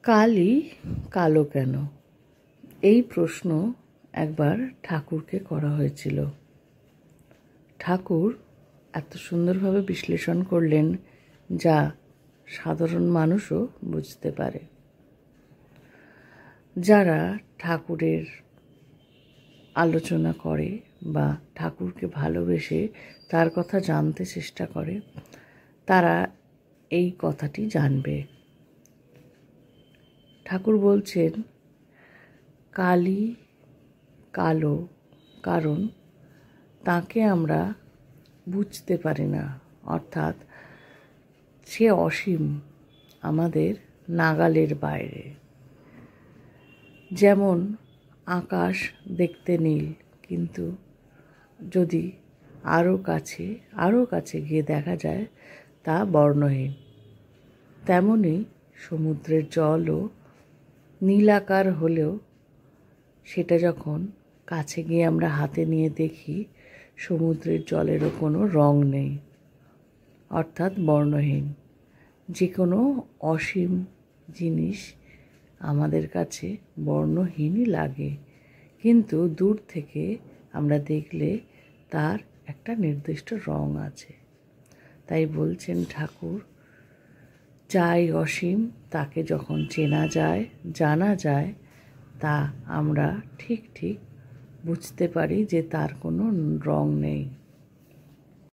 কালই কালো কেন? এই প্রশ্ন একবার ঠাকুরকে করা হয়েছিল। ঠাকুর এত সুন্দরভাবে বিশ্লেষণ করলেন যা সাধারণ মানুষও বুঝতে পারে। যারা ঠাকুরের আলোচনা করে বা ঠাকুরকে ভালোবেসে তার কথা জানতে চেষ্টা করে, তারা এই কথাটি জানবে। ঠাকুর বলছেন, কালই কালো কারণ তাকে আমরা বুঝতে পারি না, অর্থাৎ সে অসীম, আমাদের নাগালের বাইরে। যেমন আকাশ দেখতে নীল, কিন্তু যদি আরও কাছে গিয়ে দেখা যায় তা বর্ণহীন। তেমনি সমুদ্রের জলও নীলাকার হলেও সেটা যখন কাছে গিয়ে আমরা হাতে নিয়ে দেখি, সমুদ্রের জলেরও কোনো রং নেই, অর্থাৎ বর্ণহীন। যে কোনো অসীম জিনিস আমাদের কাছে বর্ণহীনই লাগে, কিন্তু দূর থেকে আমরা দেখলে তার একটা নির্দিষ্ট রং আছে। তাই বলছেন ঠাকুর, যাই অসীম তাকে যখন চেনা যায়, জানা যায়, তা আমরা ঠিক বুঝতে পারি যে তার কোনো রং নেই।